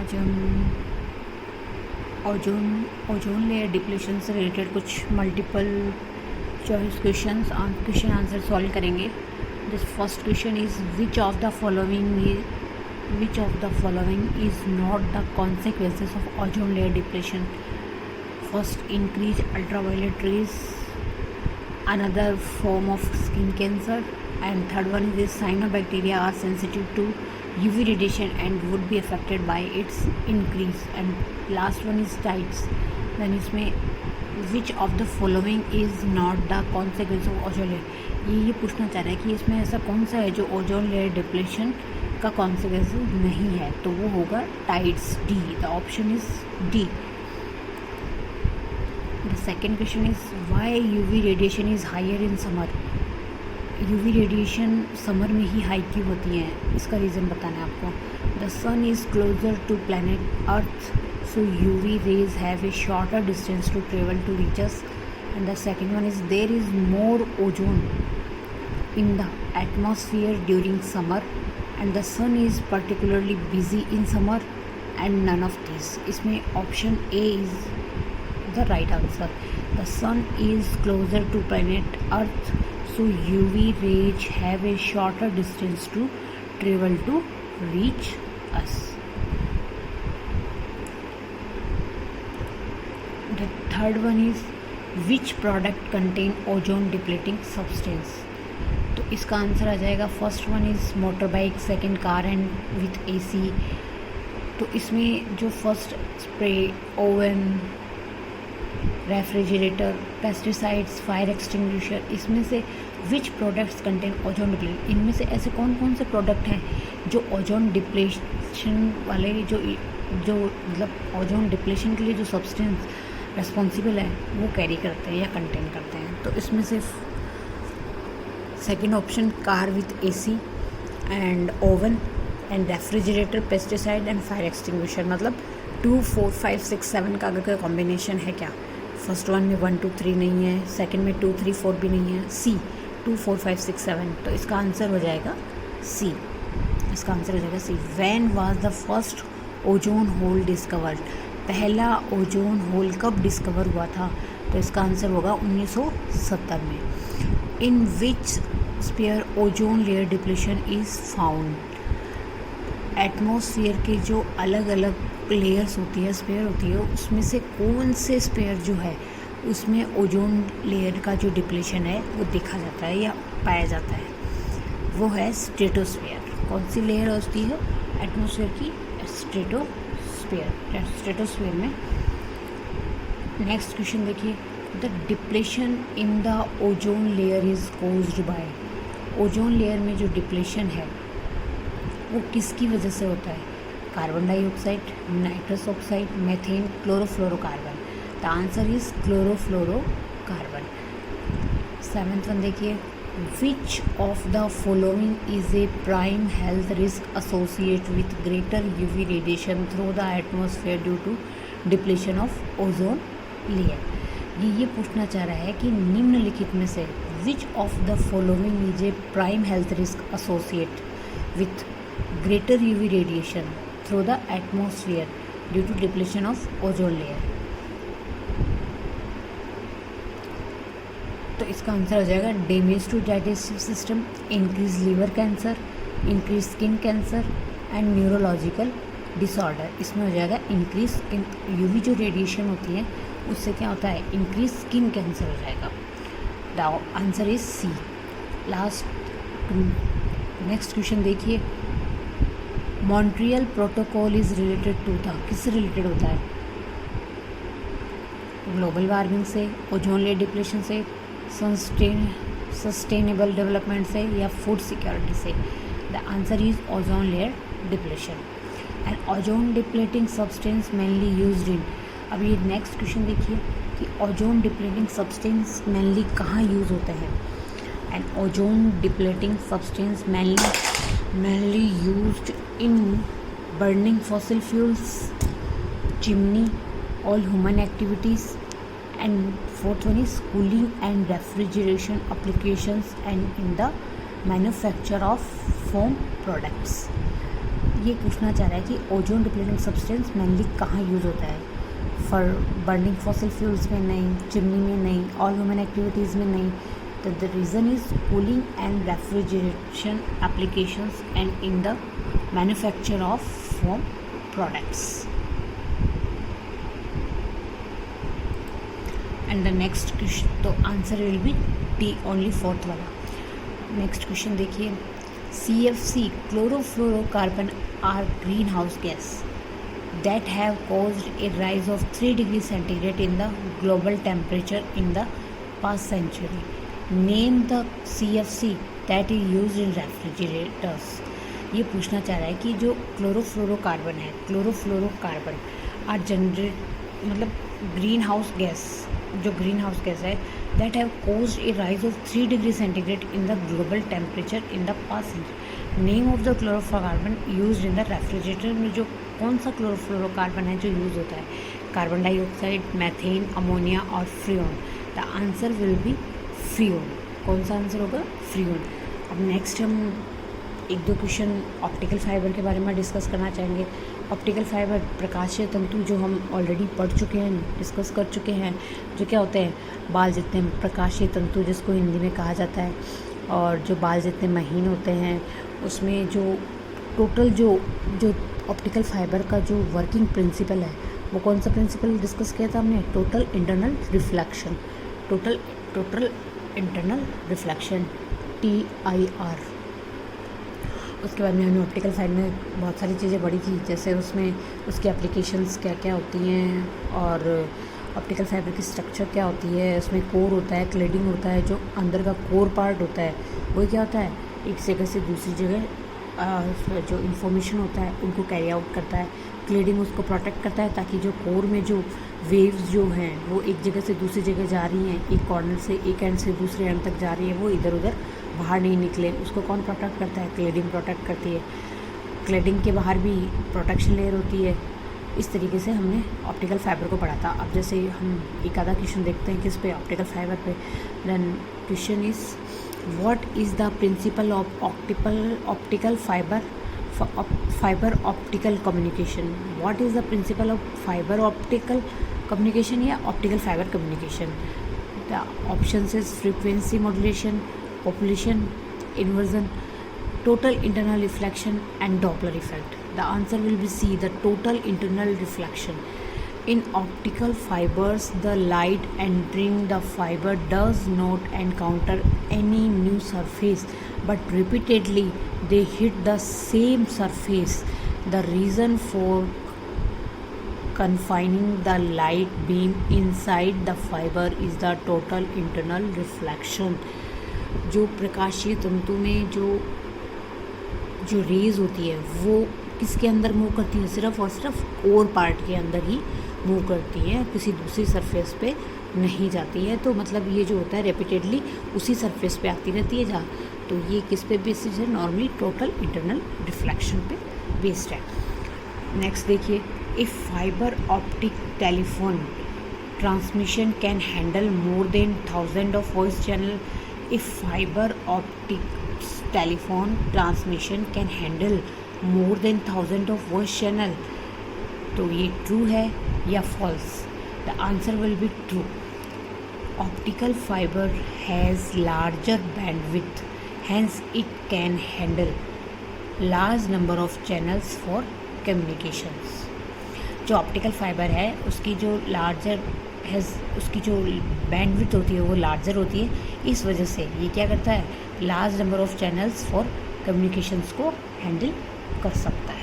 आज हम ozone layer depletion से रिलेटेड कुछ multiple choice question answer solve करेंगे। This first question is which of the following is not the consequences of ozone layer depletion. First, increase ultraviolet rays, another form of skin cancer, and third one is cyanobacteria are sensitive to UV radiation and would be affected by its increase, and last one is tides। then इसमें which of the following is not the consequence of ozone layer। ये पूछना चाह रहा है कि इसमें ऐसा कौन सा है जो ओजोन लेयर डिप्लेशन का कॉन्सिक्वेंस नहीं है, तो वो होगा tides, D. The option is D. The second question is why UV radiation is higher in summer। UV radiation summer में ही हाई क्यों होती है, इसका रीज़न बताना है आपको। The sun is closer to planet Earth, so UV rays have a shorter distance to travel to reach us। And the second one is there is more ozone in the atmosphere during summer, and the sun is particularly busy in summer, and none of these। इसमें option A is the right answer। The sun is closer to planet Earth, so UV rays have a shorter distance to travel to reach us। The third one is which product contain ozone depleting substance। तो इसका answer आ जाएगा first one is motor bike, second car and with AC। तो इसमें जो first spray, oven, refrigerator, pesticides, fire extinguisher, इसमें से विच products contain ozone depletion. इनमें से ऐसे कौन कौन से प्रोडक्ट हैं जो ओजोन डिप्लेशन वाले जो मतलब ओजोन डिप्लेशन के लिए जो सब्सटेंस रिस्पॉन्सिबल है वो कैरी करते हैं या कंटेन करते हैं। तो इसमें से second option car with AC and oven and refrigerator, pesticide and fire extinguisher, मतलब 2 4 5 6 7 का अगर कोई कॉम्बिनेशन है क्या। फर्स्ट वन में 1 2 3 नहीं है, सेकंड में 2 3 4 भी नहीं है, सी 2 4 5 6 7। तो इसका आंसर हो जाएगा सी। इसका आंसर हो जाएगा C. When was the first ozone hole discovered. पहला ओजोन होल कब डिस्कवर हुआ था, तो इसका आंसर होगा 1970 में। In which sphere ozone layer depletion is found. Atmosphere के जो अलग अलग लेयर्स होती है, स्पेयर होती है, उसमें से कौन से स्पेयर जो है उसमें ओजोन लेयर का जो डिप्लेशन है वो देखा जाता है या पाया जाता है, वो है स्ट्रेटोस्फेयर। कौन सी लेयर होती है एटमॉस्फेयर की, स्ट्रेटोस्फेयर। स्ट्रेटोस्फेयर में नेक्स्ट क्वेश्चन देखिए, the depletion in the ozone layer is caused by. Ozone layer में जो डिप्लेशन है वो किसकी वजह से होता है। Carbon dioxide, nitrous oxide, methane, chlorofluorocarbon. The answer is chlorofluorocarbon. Seventh one देखिए, which of the following is a prime health risk associate with greater UV radiation through the atmosphere due to depletion of ozone layer. ये पूछना चाह रहा है कि निम्नलिखित में से which of the following is a prime health risk associate with greater UV radiation through the atmosphere due to depletion of ozone layer। तो इसका आंसर हो जाएगा damage to digestive system, increase liver cancer, increase skin cancer and neurological disorder. इसमें हो जाएगा increase UV जो radiation होती है उससे क्या होता है, इंक्रीज स्किन कैंसर हो जाएगा। The answer is C. Last next question देखिए, Montreal protocol is related to था, किससे रिलेटेड होता है, ग्लोबल वार्मिंग से, ओजोन लेयर डिप्लेशन से, सस्टेनेबल डेवलपमेंट से, या फूड सिक्योरिटी से। The answer is ozone layer depletion. And ozone depleting substance mainly used in. अब ये नेक्स्ट क्वेश्चन देखिए कि ओजोन डिप्लेटिंग सब्सटेंस मेनली कहाँ यूज़ होते हैं। And ozone depleting substance mainly used in burning fossil fuels, chimney, all human activities, and fourth one is cooling and refrigeration applications and in the manufacture of foam products। ये पूछना चाह रहा है कि ozone depleting substance mainly कहाँ use होता है। For burning fossil fuels में नहीं, चिमनी में नहीं, ऑल ह्यूमन एक्टिविटीज़ में नहीं। तो the reason is cooling and refrigeration applications and in the manufacture of foam products. And the next question, तो answer will be D only fourth वाला। Next question देखिए, CFC chlorofluorocarbon are green house gas that have caused a rise of 3 degrees centigrade in the global temperature in the past century. Name the CFC that is used in refrigerators. ये पूछना चाह रहा है कि जो chlorofluorocarbon है, chlorofluorocarbon are generate मतलब green house gas, जो ग्रीन हाउस गैस है that have caused A rise of 3 degree centigrade in the global temperature in the past. Name of the chlorofluorocarbon used in the refrigerator में जो कौन सा chlorofluorocarbon है जो use होता है? कार्बन डाइऑक्साइड, मैथेन, अमोनिया और Freon. The answer will B Freon. कौन सा आंसर होगा? फ्रियोन। अब नेक्स्ट हम एक दो क्वेश्चन ऑप्टिकल फाइबर के बारे में डिस्कस करना चाहेंगे। ऑप्टिकल फाइबर प्रकाशीय तंतु जो हम ऑलरेडी पढ़ चुके हैं, डिस्कस कर चुके हैं, जो क्या होते हैं? बाल जितने प्रकाशीय तंतु जिसको हिंदी में कहा जाता है, और जो बाल जितने महीन होते हैं उसमें जो टोटल जो ऑप्टिकल फाइबर का जो वर्किंग प्रिंसिपल है वो कौन सा प्रिंसिपल डिस्कस किया था हमने? Total internal reflection. Total internal reflection, TIR। उसके बाद में हमने ऑप्टिकल फाइबर में बहुत सारी चीज़ें पढ़ी थी, जैसे उसमें उसकी एप्लीकेशंस क्या क्या होती हैं और ऑप्टिकल फाइबर की स्ट्रक्चर क्या होती है। उसमें कोर होता है, क्लेडिंग होता है, जो अंदर का कोर पार्ट होता है वो क्या होता है? एक जगह से दूसरी जगह जो इन्फॉर्मेशन होता है उनको कैरी आउट करता है। क्लेडिंग उसको प्रोटेक्ट करता है ताकि जो कोर में जो वेव्स जो हैं वो एक जगह से दूसरी जगह जा रही हैं, एक कॉर्नर से एक एंड से दूसरे एंड तक जा रही है, वो इधर उधर बाहर नहीं निकले। उसको कौन प्रोटेक्ट करता है? क्लेडिंग प्रोटेक्ट करती है। क्लेडिंग के बाहर भी प्रोटेक्शन लेयर होती है। इस तरीके से हमने ऑप्टिकल फाइबर को पढ़ा था। अब जैसे हम एक आधा क्वेश्चन देखते हैं किस पे? ऑप्टिकल फाइबर पे। Then question is what is the principle of optical fiber optical communication? What is the principle of fiber optical communication या optical fiber communication? The options is frequency modulation, population inversion, total internal reflection and Doppler effect. The answer will be C, the total internal reflection. In optical fibers, the light entering the fiber does not encounter any new surface, but repeatedly they hit the same surface. The reason for confining the light beam inside the fiber is the total internal reflection. जो प्रकाशीय तंतु में जो raise होती है वो किसके अंदर मूव करती है? सिर्फ और सिर्फ कोर पार्ट के अंदर ही मूव करती है, किसी दूसरी सरफेस पे नहीं जाती है। तो मतलब ये जो होता है रिपीटेडली उसी सरफेस पे आती रहती है जहाँ। तो ये किस पे बेस्ड है? नॉर्मली टोटल इंटरनल रिफ्लेक्शन पे बेस्ड है। नेक्स्ट देखिए, if fibre optic telephone transmission can handle more than 1000 of voice channel. If fibre optic telephone transmission can handle more than 1000 of voice channel, तो ये true है या false? The answer will be true. Optical fibre has larger bandwidth, hence it can handle large number of channels for communications. जो optical fibre है उसकी जो उसकी जो बैंडविड्थ होती है वो लार्जर होती है, इस वजह से ये क्या करता है? Large number of channels for communications को हैंडल कर सकता है।